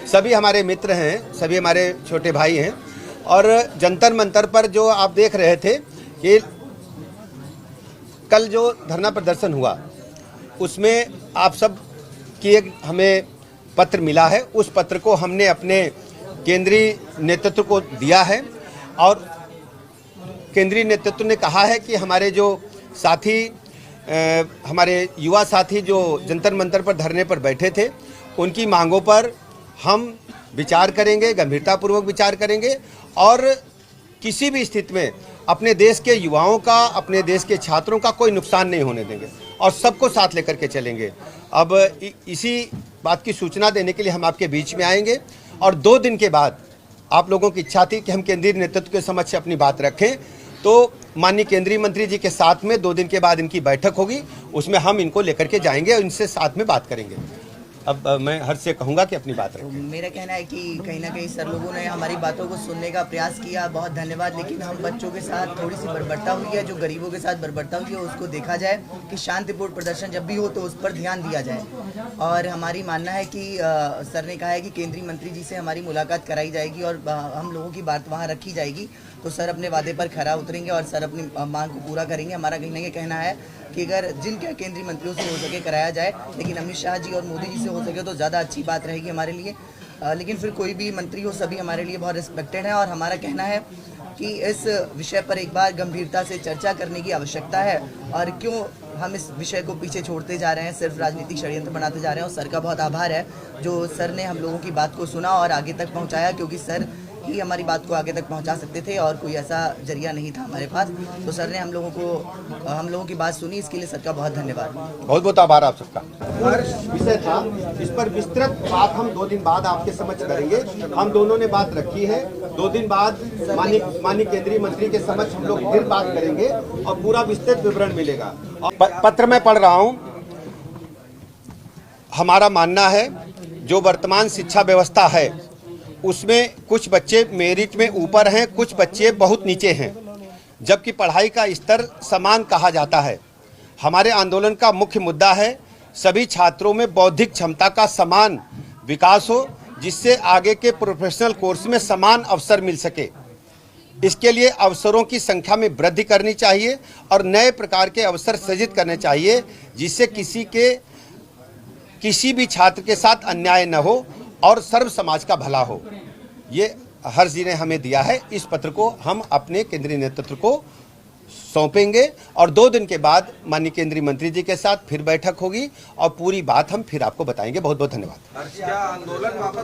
सभी हमारे मित्र हैं, सभी हमारे छोटे भाई हैं। और जंतर मंतर पर जो आप देख रहे थे कि कल जो धरना प्रदर्शन हुआ उसमें आप सब की एक हमें पत्र मिला है। उस पत्र को हमने अपने केंद्रीय नेतृत्व को दिया है और केंद्रीय नेतृत्व ने कहा है कि हमारे जो साथी हमारे युवा साथी जो जंतर मंतर पर धरने पर बैठे थे उनकी मांगों पर हम विचार करेंगे, गंभीरतापूर्वक विचार करेंगे और किसी भी स्थिति में अपने देश के युवाओं का, अपने देश के छात्रों का कोई नुकसान नहीं होने देंगे और सबको साथ लेकर के चलेंगे। अब इसी बात की सूचना देने के लिए हम आपके बीच में आएंगे और 2 दिन के बाद आप लोगों की इच्छा थी कि हम केंद्रीय नेतृत्व के समक्ष अपनी बात रखें, तो माननीय केंद्रीय मंत्री जी के साथ में 2 दिन के बाद इनकी बैठक होगी, उसमें हम इनको लेकर के जाएंगे और इनसे साथ में बात करेंगे। अब मैं हर्ष से कहूँगा कि अपनी बात रखें। मेरा कहना है कि कहीं ना कहीं सर लोगों ने हमारी बातों को सुनने का प्रयास किया, बहुत धन्यवाद। लेकिन हम बच्चों के साथ थोड़ी सी बर्बरता हुई है, जो गरीबों के साथ बर्बरता हुई है उसको देखा जाए कि शांतिपूर्ण प्रदर्शन जब भी हो तो उस पर ध्यान दिया जाए। और हमारी मानना है कि सर ने कहा है कि केंद्रीय मंत्री जी से हमारी मुलाकात कराई जाएगी और हम लोगों की बात वहाँ रखी जाएगी, तो सर अपने वादे पर खरा उतरेंगे और सर अपनी मांग को पूरा करेंगे। हमारा कहीं ना कहीं कहना है कि अगर जिनके केंद्रीय मंत्रियों से हो सके कराया जाए, लेकिन अमित शाह जी और मोदी जी से हो सके तो ज़्यादा अच्छी बात रहेगी हमारे लिए। लेकिन फिर कोई भी मंत्री हो, सभी हमारे लिए बहुत रिस्पेक्टेड है और हमारा कहना है कि इस विषय पर एक बार गंभीरता से चर्चा करने की आवश्यकता है। और क्यों हम इस विषय को पीछे छोड़ते जा रहे हैं, सिर्फ राजनीतिक षड्यंत्र बनाते जा रहे हैं। और सर का बहुत आभार है जो सर ने हम लोगों की बात को सुना और आगे तक पहुँचाया, क्योंकि सर ही हमारी बात को आगे तक पहुंचा सकते थे और कोई ऐसा जरिया नहीं था हमारे पास। तो सर ने हम लोगों की बात सुनी, इसके लिए सर का बहुत धन्यवाद। बहुत बहुत आभार आप सबका। विषय था, इस पर विस्तृत बात हम 2 दिन बाद आपके समक्ष करेंगे। हम दोनों ने बात रखी है, 2 दिन बाद माननीय केंद्रीय मंत्री के समक्ष हम लोग फिर बात करेंगे और पूरा विस्तृत विवरण मिलेगा। और पत्र में पढ़ रहा हूँ, हमारा मानना है जो वर्तमान शिक्षा व्यवस्था है उसमें कुछ बच्चे मेरिट में ऊपर हैं, कुछ बच्चे बहुत नीचे हैं, जबकि पढ़ाई का स्तर समान कहा जाता है। हमारे आंदोलन का मुख्य मुद्दा है सभी छात्रों में बौद्धिक क्षमता का समान विकास हो, जिससे आगे के प्रोफेशनल कोर्स में समान अवसर मिल सके। इसके लिए अवसरों की संख्या में वृद्धि करनी चाहिए और नए प्रकार के अवसर सृजित करने चाहिए, जिससे किसी भी छात्र के साथ अन्याय न हो और सर्व समाज का भला हो। ये हर्ष जी ने हमें दिया है। इस पत्र को हम अपने केंद्रीय नेतृत्व को सौंपेंगे और 2 दिन के बाद माननीय केंद्रीय मंत्री जी के साथ फिर बैठक होगी और पूरी बात हम फिर आपको बताएंगे। बहुत बहुत धन्यवाद।